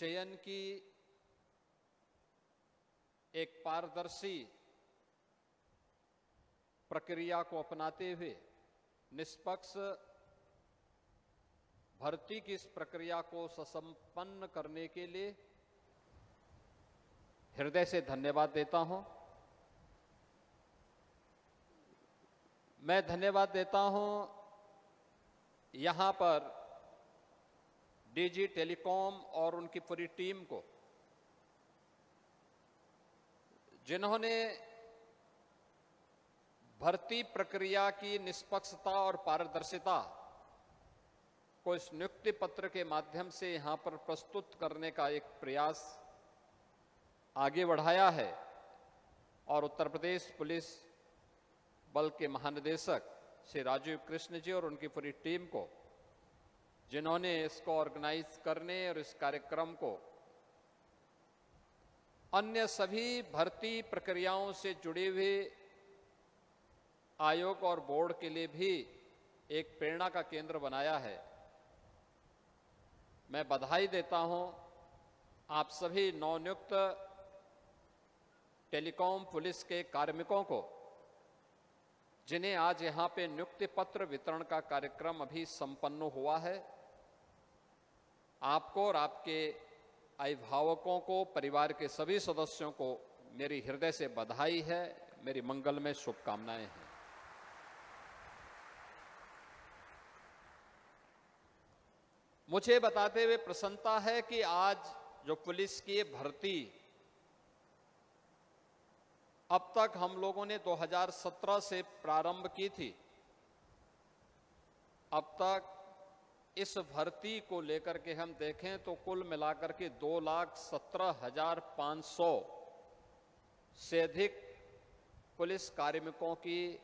चयन की एक पारदर्शी प्रक्रिया को अपनाते हुए निष्पक्ष भर्ती की इस प्रक्रिया को सुसंपन्न करने के लिए हृदय से धन्यवाद देता हूं। मैं धन्यवाद देता हूं यहां पर डीजी टेलीकॉम और उनकी पूरी टीम को, जिन्होंने भर्ती प्रक्रिया की निष्पक्षता और पारदर्शिता को इस नियुक्ति पत्र के माध्यम से यहां पर प्रस्तुत करने का एक प्रयास आगे बढ़ाया है। और उत्तर प्रदेश पुलिस बल के महानिदेशक श्री राजीव कृष्ण जी और उनकी पूरी टीम को, जिन्होंने इसको ऑर्गेनाइज करने और इस कार्यक्रम को अन्य सभी भर्ती प्रक्रियाओं से जुड़े हुए आयोग और बोर्ड के लिए भी एक प्रेरणा का केंद्र बनाया है। मैं बधाई देता हूं आप सभी नवनियुक्त टेलीकॉम पुलिस के कार्मिकों को, जिन्हें आज यहां पे नियुक्ति पत्र वितरण का कार्यक्रम अभी संपन्न हुआ है। आपको और आपके अभिभावकों को, परिवार के सभी सदस्यों को मेरी हृदय से बधाई है, मेरी मंगलमय शुभकामनाएं हैं। मुझे बताते हुए प्रसन्नता है कि आज जो पुलिस की भर्ती अब तक हम लोगों ने 2017 से प्रारंभ की थी, अब तक इस भर्ती को लेकर के हम देखें तो कुल मिलाकर के 2,17,500 से अधिक पुलिस कार्मिकों की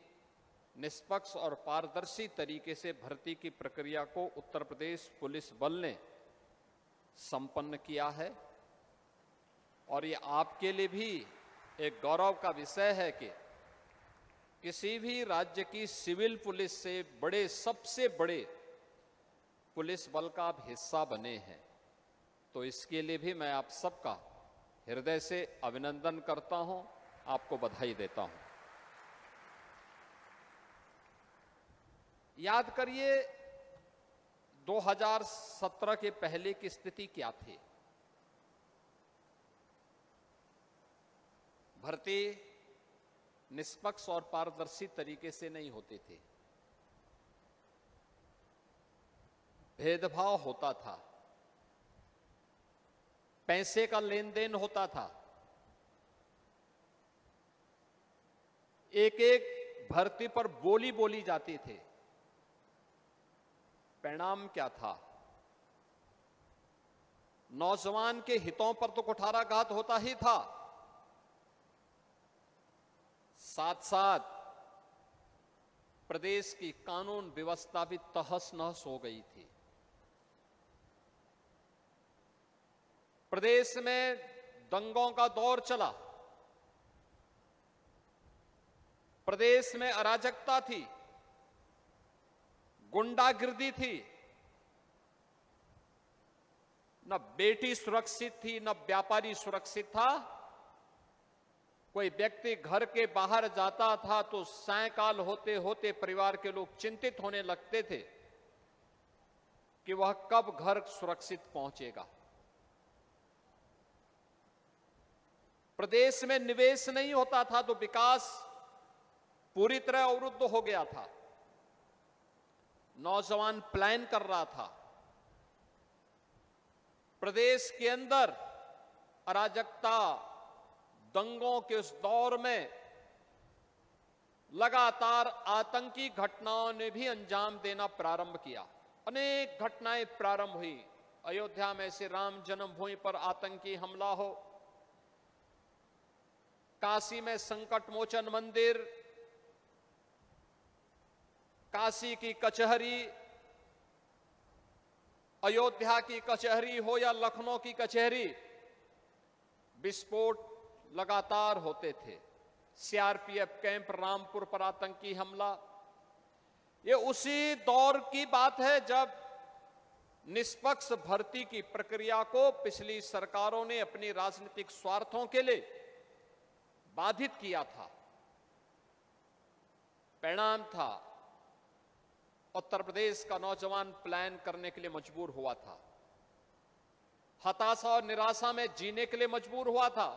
निष्पक्ष और पारदर्शी तरीके से भर्ती की प्रक्रिया को उत्तर प्रदेश पुलिस बल ने संपन्न किया है। और ये आपके लिए भी एक गौरव का विषय है कि किसी भी राज्य की सिविल पुलिस से बड़े, सबसे बड़े पुलिस बल का आप हिस्सा बने हैं। तो इसके लिए भी मैं आप सबका हृदय से अभिनंदन करता हूं, आपको बधाई देता हूं। याद करिए 2017 के पहले की स्थिति क्या थी। भर्ती निष्पक्ष और पारदर्शी तरीके से नहीं होते थे, भेदभाव होता था, पैसे का लेन देन होता था, एक एक भर्ती पर बोली बोली जाती थी। परिणाम क्या था? नौजवान के हितों पर तो कुठाराघात होता ही था, साथ साथ प्रदेश की कानून व्यवस्था भी तहस नहस हो गई थी। प्रदेश में दंगों का दौर चला, प्रदेश में अराजकता थी, गुंडागिर्दी थी, न बेटी सुरक्षित थी, न व्यापारी सुरक्षित था। कोई व्यक्ति घर के बाहर जाता था तो सायंकाल होते होते परिवार के लोग चिंतित होने लगते थे कि वह कब घर सुरक्षित पहुंचेगा। प्रदेश में निवेश नहीं होता था तो विकास पूरी तरह अवरुद्ध हो गया था। नौजवान प्लान कर रहा था। प्रदेश के अंदर अराजकता, दंगों के उस दौर में लगातार आतंकी घटनाओं ने भी अंजाम देना प्रारंभ किया। अनेक घटनाएं प्रारंभ हुई। अयोध्या में से राम जन्मभूमि पर आतंकी हमला हो, काशी में संकट मोचन मंदिर, काशी की कचहरी, अयोध्या की कचहरी हो या लखनऊ की कचहरी, विस्फोट लगातार होते थे। सीआरपीएफ कैंप रामपुर पर आतंकी हमला, ये उसी दौर की बात है जब निष्पक्ष भर्ती की प्रक्रिया को पिछली सरकारों ने अपनी राजनीतिक स्वार्थों के लिए बाधित किया था। परिणाम था उत्तर प्रदेश का नौजवान पलायन करने के लिए मजबूर हुआ था, हताशा और निराशा में जीने के लिए मजबूर हुआ था।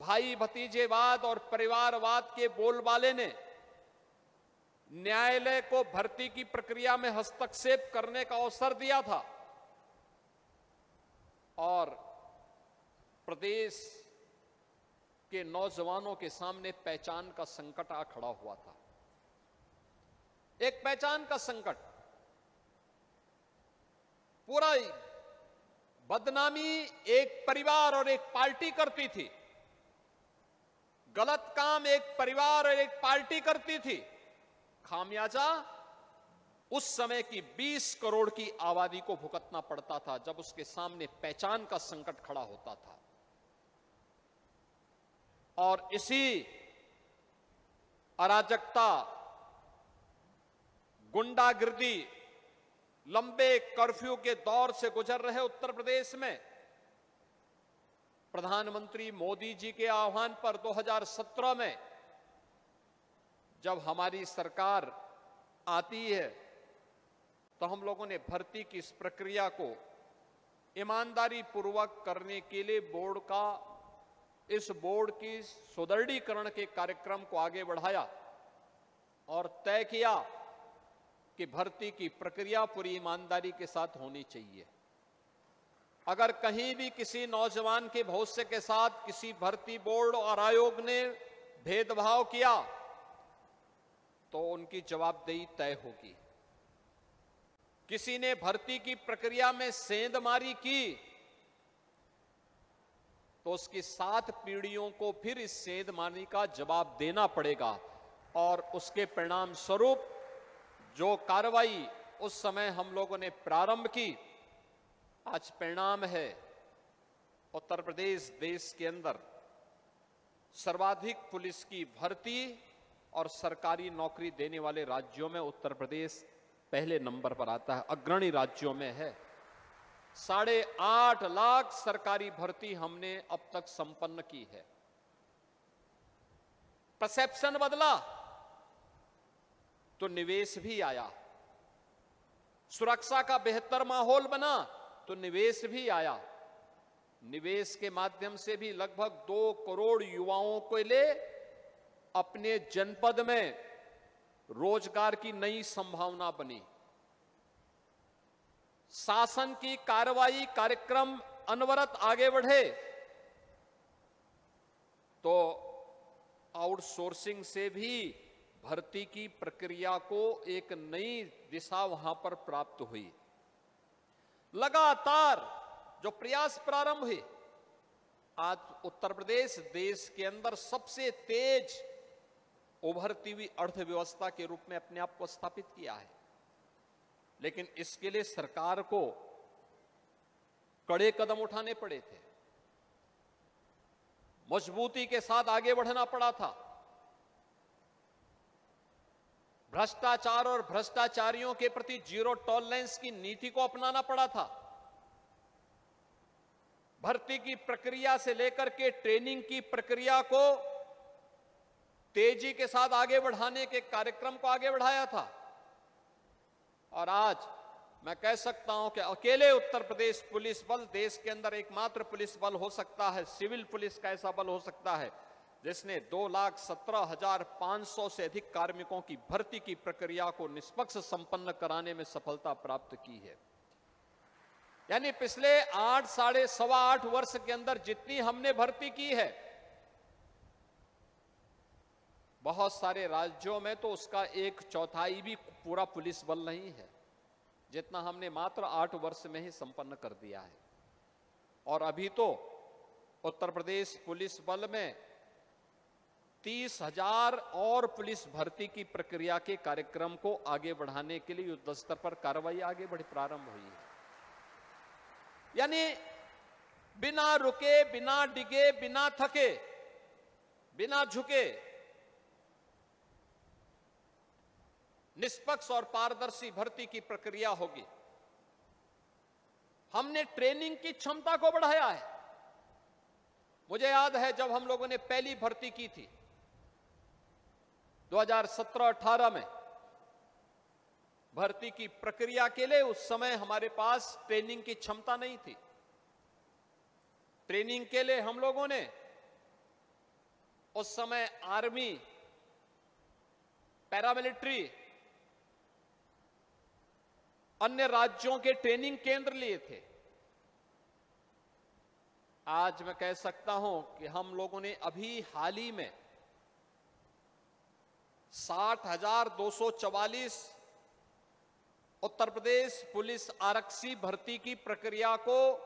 भाई भतीजेवाद और परिवारवाद के बोलबाले ने न्यायालय को भर्ती की प्रक्रिया में हस्तक्षेप करने का अवसर दिया था और प्रदेश के नौजवानों के सामने पहचान का संकट आ खड़ा हुआ था। एक पहचान का संकट, पूरा बदनामी एक परिवार और एक पार्टी करती थी, गलत काम एक परिवार और एक पार्टी करती थी, खामियाजा उस समय की 20 करोड़ की आबादी को भुगतना पड़ता था जब उसके सामने पहचान का संकट खड़ा होता था। और इसी अराजकता, गुंडागिर्दी, लंबे कर्फ्यू के दौर से गुजर रहे उत्तर प्रदेश में प्रधानमंत्री मोदी जी के आह्वान पर 2017 में जब हमारी सरकार आती है तो हम लोगों ने भर्ती की इस प्रक्रिया को ईमानदारी पूर्वक करने के लिए इस बोर्ड की सुदृढ़ीकरण के कार्यक्रम को आगे बढ़ाया और तय किया कि भर्ती की प्रक्रिया पूरी ईमानदारी के साथ होनी चाहिए। अगर कहीं भी किसी नौजवान के भविष्य के साथ किसी भर्ती बोर्ड और आयोग ने भेदभाव किया तो उनकी जवाबदेही तय होगी। किसी ने भर्ती की प्रक्रिया में सेंधमारी की तो उसकी 7 पीढ़ियों को फिर इस सेंधमारी का जवाब देना पड़ेगा और उसके परिणाम स्वरूप जो कार्रवाई उस समय हम लोगों ने प्रारंभ की, आज परिणाम है उत्तर प्रदेश देश के अंदर सर्वाधिक पुलिस की भर्ती और सरकारी नौकरी देने वाले राज्यों में उत्तर प्रदेश पहले नंबर पर आता है, अग्रणी राज्यों में है। 8.5 लाख सरकारी भर्ती हमने अब तक संपन्न की है। परसेप्शन बदला तो निवेश भी आया, सुरक्षा का बेहतर माहौल बना तो निवेश भी आया। निवेश के माध्यम से भी लगभग 2 करोड़ युवाओं को ले अपने जनपद में रोजगार की नई संभावना बनी। शासन की कार्रवाई कार्यक्रम अनवरत आगे बढ़े तो आउटसोर्सिंग से भी भर्ती की प्रक्रिया को एक नई दिशा वहां पर प्राप्त हुई। लगातार जो प्रयास प्रारंभ हुए, आज उत्तर प्रदेश देश के अंदर सबसे तेज उभरती हुई अर्थव्यवस्था के रूप में अपने आप को स्थापित किया है। लेकिन इसके लिए सरकार को कड़े कदम उठाने पड़े थे, मजबूती के साथ आगे बढ़ना पड़ा था। भ्रष्टाचार और भ्रष्टाचारियों के प्रति जीरो टॉलरेंस की नीति को अपनाना पड़ा था। भर्ती की प्रक्रिया से लेकर के ट्रेनिंग की प्रक्रिया को तेजी के साथ आगे बढ़ाने के कार्यक्रम को आगे बढ़ाया था। और आज मैं कह सकता हूं कि अकेले उत्तर प्रदेश पुलिस बल देश के अंदर एकमात्र पुलिस बल हो सकता है, सिविल पुलिस का ऐसा बल हो सकता है जिसने 2,17,500 से अधिक कार्मिकों की भर्ती की प्रक्रिया को निष्पक्ष संपन्न कराने में सफलता प्राप्त की है। यानी पिछले 8 वर्ष के अंदर जितनी हमने भर्ती की है, बहुत सारे राज्यों में तो उसका 1/4 भी पूरा पुलिस बल नहीं है, जितना हमने मात्र 8 वर्ष में ही संपन्न कर दिया है। और अभी तो उत्तर प्रदेश पुलिस बल में 30,000 और पुलिस भर्ती की प्रक्रिया के कार्यक्रम को आगे बढ़ाने के लिए युद्ध स्तर पर कार्रवाई आगे बढ़ी प्रारंभ हुई है। यानी बिना रुके, बिना डिगे, बिना थके, बिना झुके निष्पक्ष और पारदर्शी भर्ती की प्रक्रिया होगी। हमने ट्रेनिंग की क्षमता को बढ़ाया है। मुझे याद है जब हम लोगों ने पहली भर्ती की थी 2017-18 में, भर्ती की प्रक्रिया के लिए उस समय हमारे पास ट्रेनिंग की क्षमता नहीं थी। ट्रेनिंग के लिए हम लोगों ने उस समय आर्मी, पैरामिलिट्री, अन्य राज्यों के ट्रेनिंग केंद्र लिए थे। आज मैं कह सकता हूं कि हम लोगों ने अभी हाल ही में 60,244 उत्तर प्रदेश पुलिस आरक्षी भर्ती की प्रक्रिया को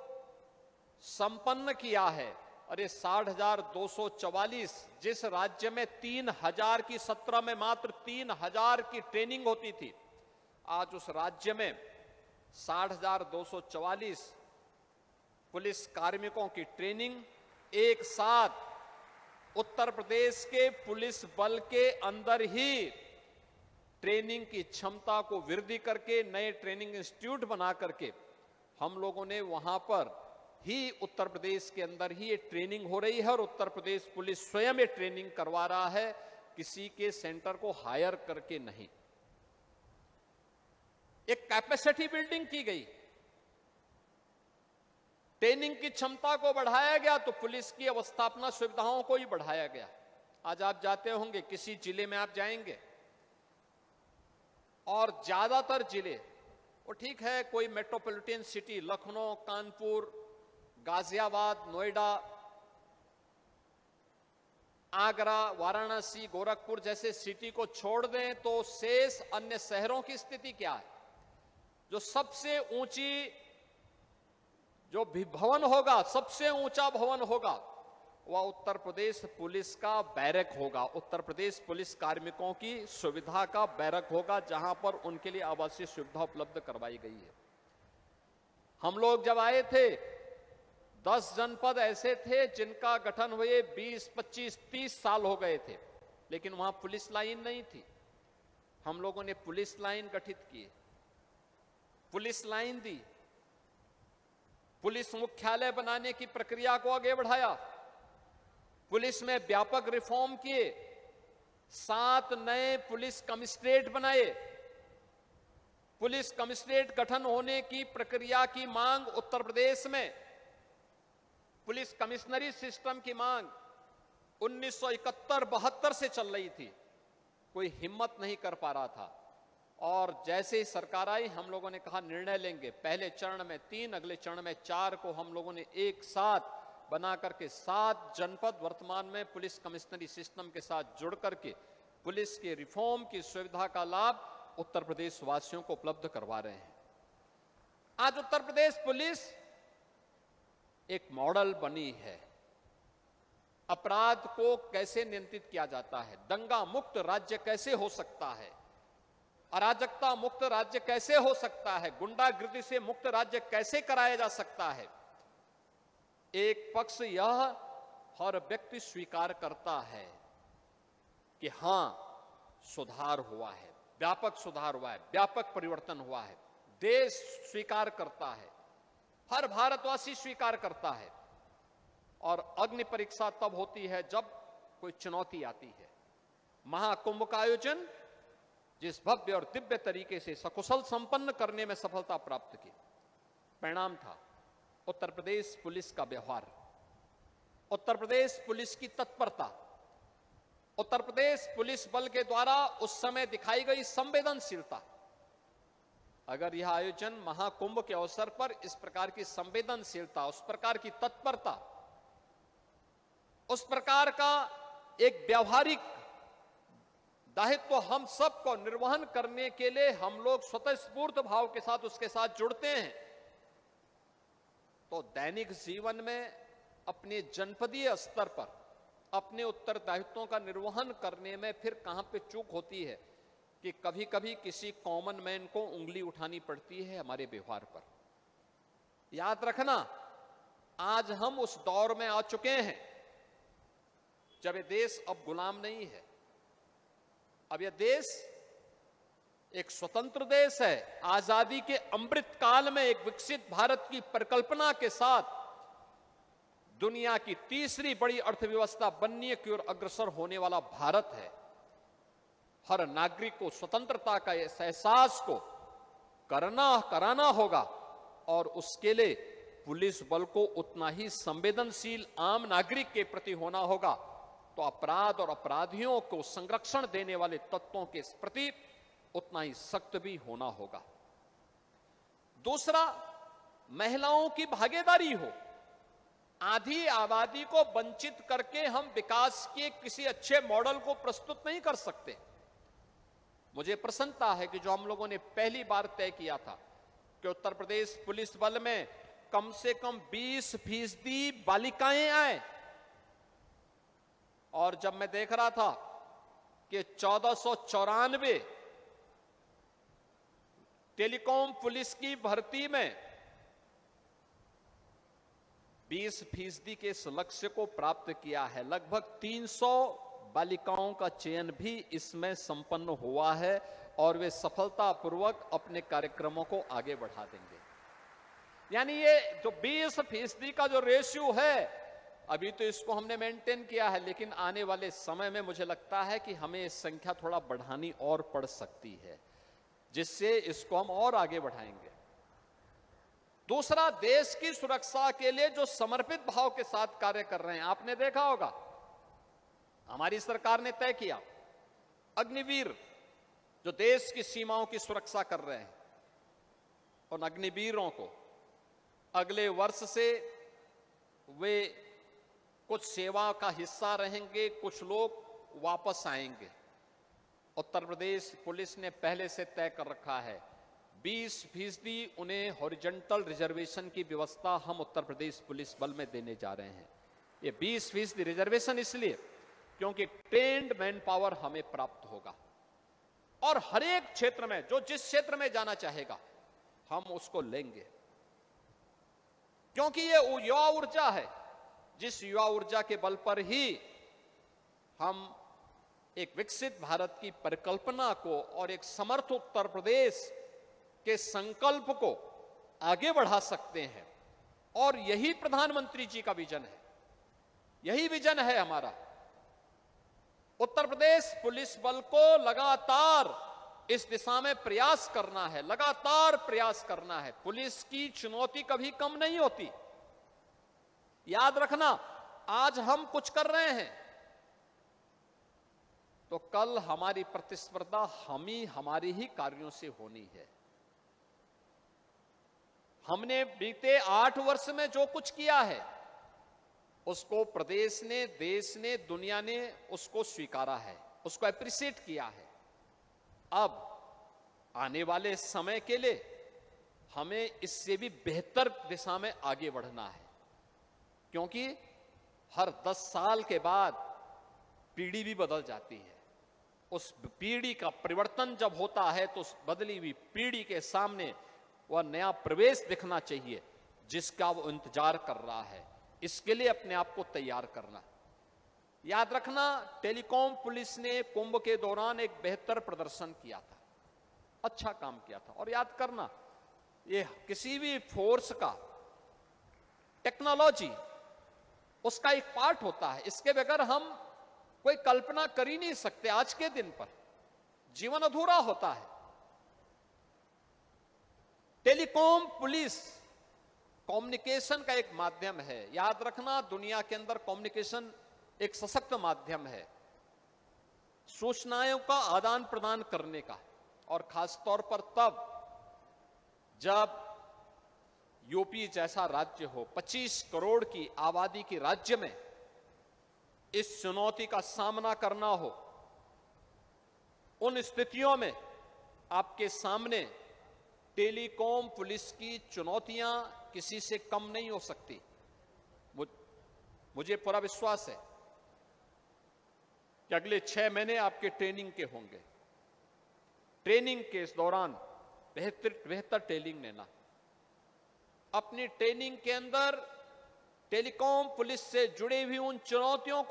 संपन्न किया है। और ये 60,244 जिस राज्य में 3,000 की, 17 में मात्र 3,000 की ट्रेनिंग होती थी, आज उस राज्य में 60,244 पुलिस कार्मिकों की ट्रेनिंग एक साथ उत्तर प्रदेश के पुलिस बल के अंदर ही ट्रेनिंग की क्षमता को वृद्धि करके नए ट्रेनिंग इंस्टीट्यूट बना करके हम लोगों ने वहां पर ही उत्तर प्रदेश के अंदर ही ये ट्रेनिंग हो रही है। और उत्तर प्रदेश पुलिस स्वयं ये ट्रेनिंग करवा रहा है, किसी के सेंटर को हायर करके नहीं। एक कैपेसिटी बिल्डिंग की गई, ट्रेनिंग की क्षमता को बढ़ाया गया, तो पुलिस की अवस्थापना सुविधाओं को ही बढ़ाया गया। आज आप जाते होंगे, किसी जिले में आप जाएंगे और ज्यादातर जिले, वो ठीक है कोई मेट्रोपॉलिटन सिटी लखनऊ, कानपुर, गाजियाबाद, नोएडा, आगरा, वाराणसी, गोरखपुर जैसे सिटी को छोड़ दें तो शेष अन्य शहरों की स्थिति क्या है? जो सबसे ऊंची जो भी भवन होगा, सबसे ऊंचा भवन होगा, वह उत्तर प्रदेश पुलिस का बैरक होगा, उत्तर प्रदेश पुलिस कार्मिकों की सुविधा का बैरक होगा, जहां पर उनके लिए आवासीय सुविधा उपलब्ध करवाई गई है। हम लोग जब आए थे 10 जनपद ऐसे थे जिनका गठन हुए 20, 25, 30 साल हो गए थे, लेकिन वहां पुलिस लाइन नहीं थी। हम लोगों ने पुलिस लाइन गठित की, पुलिस लाइन दी, पुलिस मुख्यालय बनाने की प्रक्रिया को आगे बढ़ाया, पुलिस में व्यापक रिफॉर्म किए, 7 नए पुलिस कमिश्नरेट बनाए। पुलिस कमिश्नरेट गठन होने की प्रक्रिया की मांग उत्तर प्रदेश में, पुलिस कमिश्नरी सिस्टम की मांग 1971-72 से चल रही थी, कोई हिम्मत नहीं कर पा रहा था। और जैसे ही सरकार आई, हम लोगों ने कहा निर्णय लेंगे, पहले चरण में 3, अगले चरण में 4 को हम लोगों ने एक साथ बना करके 7 जनपद वर्तमान में पुलिस कमिश्नरी सिस्टम के साथ जुड़ करके पुलिस के रिफॉर्म की सुविधा का लाभ उत्तर प्रदेश वासियों को उपलब्ध करवा रहे हैं। आज उत्तर प्रदेश पुलिस एक मॉडल बनी है। अपराध को कैसे नियंत्रित किया जाता है, दंगा मुक्त राज्य कैसे हो सकता है, अराजकता मुक्त राज्य कैसे हो सकता है, गुंडागिर्दी से मुक्त राज्य कैसे कराया जा सकता है। एक पक्ष यह हर व्यक्ति स्वीकार करता है कि हां सुधार हुआ है, व्यापक सुधार हुआ है, व्यापक परिवर्तन हुआ है, देश स्वीकार करता है, हर भारतवासी स्वीकार करता है। और अग्नि परीक्षा तब होती है जब कोई चुनौती आती है। महाकुंभ का आयोजन जिस भव्य और दिव्य तरीके से सकुशल संपन्न करने में सफलता प्राप्त की, परिणाम था उत्तर प्रदेश पुलिस का व्यवहार, उत्तर प्रदेश पुलिस की तत्परता, उत्तर प्रदेश पुलिस बल के द्वारा उस समय दिखाई गई संवेदनशीलता। अगर यह आयोजन महाकुंभ के अवसर पर इस प्रकार की संवेदनशीलता, उस प्रकार की तत्परता, उस प्रकार का एक व्यावहारिक दायित्व हम सबको निर्वहन करने के लिए हम लोग स्वतःस्फूर्त भाव के साथ उसके साथ जुड़ते हैं, तो दैनिक जीवन में अपने जनपदीय स्तर पर अपने उत्तरदायित्वों का निर्वहन करने में फिर कहां पे चूक होती है कि कभी कभी किसी कॉमन मैन को उंगली उठानी पड़ती है हमारे व्यवहार पर। याद रखना, आज हम उस दौर में आ चुके हैं जब ये देश अब गुलाम नहीं है। अब यह देश एक स्वतंत्र देश है, आजादी के अमृत काल में एक विकसित भारत की परिकल्पना के साथ दुनिया की तीसरी बड़ी अर्थव्यवस्था बनने की ओर अग्रसर होने वाला भारत है। हर नागरिक को स्वतंत्रता का इस एहसास को कराना होगा और उसके लिए पुलिस बल को उतना ही संवेदनशील आम नागरिक के प्रति होना होगा। तो अपराध और अपराधियों को संरक्षण देने वाले तत्वों के प्रति उतना ही सख्त भी होना होगा। दूसरा, महिलाओं की भागीदारी हो। आधी आबादी को वंचित करके हम विकास के किसी अच्छे मॉडल को प्रस्तुत नहीं कर सकते। मुझे प्रसन्नता है कि जो हम लोगों ने पहली बार तय किया था कि उत्तर प्रदेश पुलिस बल में कम से कम 20% बालिकाएं आए, और जब मैं देख रहा था कि 1494 टेलीकॉम पुलिस की भर्ती में 20% के इस लक्ष्य को प्राप्त किया है, लगभग 300 बालिकाओं का चयन भी इसमें संपन्न हुआ है और वे सफलतापूर्वक अपने कार्यक्रमों को आगे बढ़ा देंगे। यानी ये जो 20% का जो रेशियो है, अभी तो इसको हमने मेंटेन किया है, लेकिन आने वाले समय में मुझे लगता है कि हमें इस संख्या थोड़ा बढ़ानी और पड़ सकती है, जिससे इसको हम और आगे बढ़ाएंगे। दूसरा, देश की सुरक्षा के लिए जो समर्पित भाव के साथ कार्य कर रहे हैं, आपने देखा होगा हमारी सरकार ने तय किया अग्निवीर, जो देश की सीमाओं की सुरक्षा कर रहे हैं, उन अग्निवीरों को अगले वर्ष से वे कुछ सेवा का हिस्सा रहेंगे, कुछ लोग वापस आएंगे। उत्तर प्रदेश पुलिस ने पहले से तय कर रखा है 20% उन्हें हॉरिजॉन्टल रिजर्वेशन की व्यवस्था हम उत्तर प्रदेश पुलिस बल में देने जा रहे हैं। ये 20% रिजर्वेशन इसलिए क्योंकि ट्रेन्ड मैन पावर हमें प्राप्त होगा और हर एक क्षेत्र में जो जिस क्षेत्र में जाना चाहेगा हम उसको लेंगे, क्योंकि ये युवा ऊर्जा है, जिस युवा ऊर्जा के बल पर ही हम एक विकसित भारत की परिकल्पना को और एक समर्थ उत्तर प्रदेश के संकल्प को आगे बढ़ा सकते हैं। और यही प्रधानमंत्री जी का विजन है, यही विजन है हमारा। उत्तर प्रदेश पुलिस बल को लगातार इस दिशा में प्रयास करना है, लगातार प्रयास करना है। पुलिस की चुनौती कभी कम नहीं होती। याद रखना, आज हम कुछ कर रहे हैं तो कल हमारी प्रतिस्पर्धा हमारी ही कार्यों से होनी है। हमने बीते 8 वर्ष में जो कुछ किया है उसको प्रदेश ने, देश ने, दुनिया ने उसको स्वीकारा है, उसको एप्रिशिएट किया है। अब आने वाले समय के लिए हमें इससे भी बेहतर दिशा में आगे बढ़ना है, क्योंकि हर 10 साल के बाद पीढ़ी भी बदल जाती है। उस पीढ़ी का परिवर्तन जब होता है तो उस बदली हुई पीढ़ी के सामने वह नया प्रवेश दिखना चाहिए जिसका वो इंतजार कर रहा है। इसके लिए अपने आप को तैयार करना। याद रखना, टेलीकॉम पुलिस ने कुंभ के दौरान एक बेहतर प्रदर्शन किया था, अच्छा काम किया था। और याद करना, ये किसी भी फोर्स का टेक्नोलॉजी उसका एक पार्ट होता है, इसके बगैर हम कोई कल्पना कर ही नहीं सकते। आज के दिन पर जीवन अधूरा होता है। टेलीकॉम पुलिस कम्युनिकेशन का एक माध्यम है। याद रखना, दुनिया के अंदर कम्युनिकेशन एक सशक्त माध्यम है सूचनाओं का आदान प्रदान करने का, और खासतौर पर तब जब यूपी जैसा राज्य हो, 25 करोड़ की आबादी के राज्य में इस चुनौती का सामना करना हो। उन स्थितियों में आपके सामने टेलीकॉम पुलिस की चुनौतियां किसी से कम नहीं हो सकती। मुझे पूरा विश्वास है कि अगले 6 महीने आपके ट्रेनिंग के होंगे। ट्रेनिंग के इस दौरान बेहतर ट्रेनिंग लेना, अपनी ट्रेनिंग के अंदर टेलीकॉम पुलिस से जुड़ी हुई उन चुनौतियों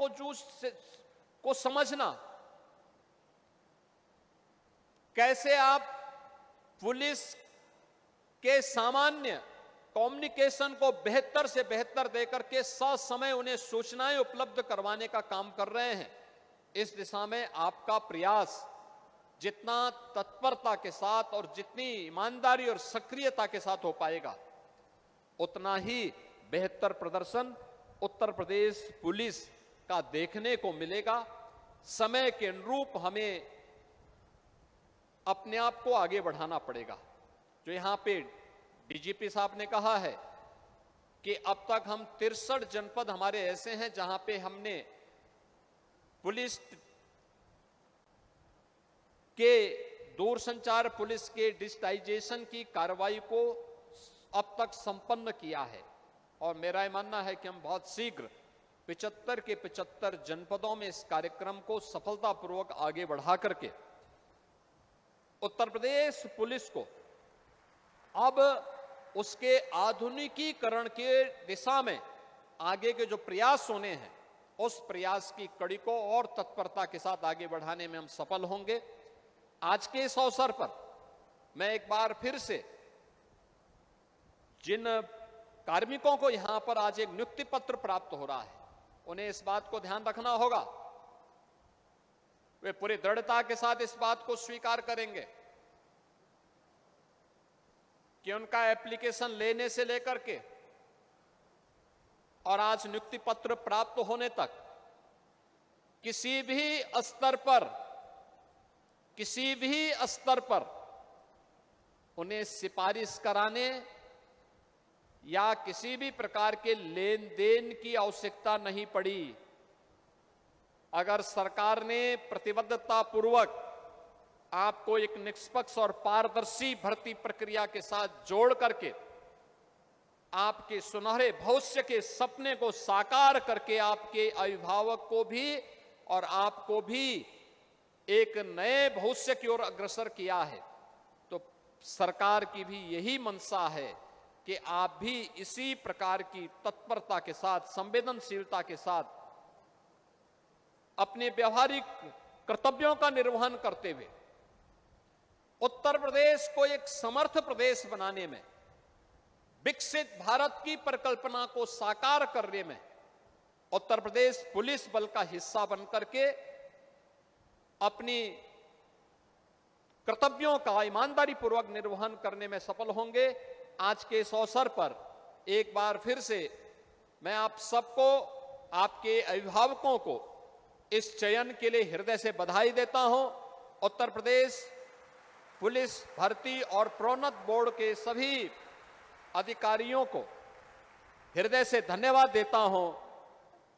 को समझना, कैसे आप पुलिस के सामान्य कम्युनिकेशन को बेहतर से बेहतर देकर के ससमय उन्हें सूचनाएं उपलब्ध करवाने का काम कर रहे हैं। इस दिशा में आपका प्रयास जितना तत्परता के साथ और जितनी ईमानदारी और सक्रियता के साथ हो पाएगा, उतना ही बेहतर प्रदर्शन उत्तर प्रदेश पुलिस का देखने को मिलेगा। समय के अनुरूप हमें अपने आप को आगे बढ़ाना पड़ेगा। जो यहां पे डीजीपी साहब ने कहा है कि अब तक हम 63 जनपद हमारे ऐसे हैं जहां पे हमने पुलिस के दूरसंचार पुलिस के डिजिटाइजेशन की कार्रवाई को अब तक संपन्न किया है, और मेरा यह मानना है कि हम बहुत शीघ्र 75 के 75 जनपदों में इस कार्यक्रम को सफलतापूर्वक आगे बढ़ा करके उत्तर प्रदेश पुलिस को अब उसके आधुनिकीकरण के दिशा में आगे के जो प्रयास होने हैं, उस प्रयास की कड़ी को और तत्परता के साथ आगे बढ़ाने में हम सफल होंगे। आज के इस अवसर पर मैं एक बार फिर से जिन कार्मिकों को यहां पर आज एक नियुक्ति पत्र प्राप्त हो रहा है, उन्हें इस बात को ध्यान रखना होगा, वे पूरी दृढ़ता के साथ इस बात को स्वीकार करेंगे कि उनका एप्लीकेशन लेने से लेकर के और आज नियुक्ति पत्र प्राप्त होने तक किसी भी स्तर पर उन्हें सिफारिश कराने या किसी भी प्रकार के लेन देन की आवश्यकता नहीं पड़ी। अगर सरकार ने प्रतिबद्धता पूर्वक आपको एक निष्पक्ष और पारदर्शी भर्ती प्रक्रिया के साथ जोड़ करके आपके सुनहरे भविष्य के सपने को साकार करके आपके अभिभावक को भी और आपको भी एक नए भविष्य की ओर अग्रसर किया है, तो सरकार की भी यही मंशा है कि आप भी इसी प्रकार की तत्परता के साथ, संवेदनशीलता के साथ अपने व्यवहारिक कर्तव्यों का निर्वहन करते हुए उत्तर प्रदेश को एक समर्थ प्रदेश बनाने में, विकसित भारत की परिकल्पना को साकार करने में उत्तर प्रदेश पुलिस बल का हिस्सा बनकर के अपनी कर्तव्यों का ईमानदारी पूर्वक निर्वहन करने में सफल होंगे। आज के इस अवसर पर एक बार फिर से मैं आप सबको, आपके अभिभावकों को इस चयन के लिए हृदय से बधाई देता हूं। उत्तर प्रदेश पुलिस भर्ती और प्रोन्नत बोर्ड के सभी अधिकारियों को हृदय से धन्यवाद देता हूं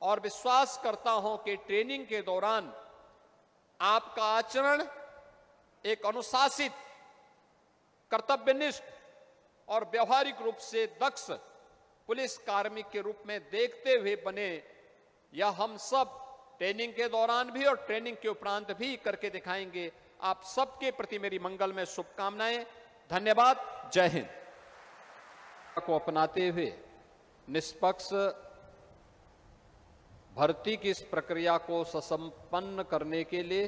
और विश्वास करता हूं कि ट्रेनिंग के दौरान आपका आचरण एक अनुशासित, कर्तव्यनिष्ठ और व्यवहारिक रूप से दक्ष पुलिस कार्मिक के रूप में देखते हुए बने। यह हम सब ट्रेनिंग के दौरान भी और ट्रेनिंग के उपरांत भी करके दिखाएंगे। आप सबके प्रति मेरी मंगल में शुभकामनाएं। धन्यवाद। जय हिंद। को अपनाते हुए निष्पक्ष भर्ती की इस प्रक्रिया को सुसंपन्न करने के लिए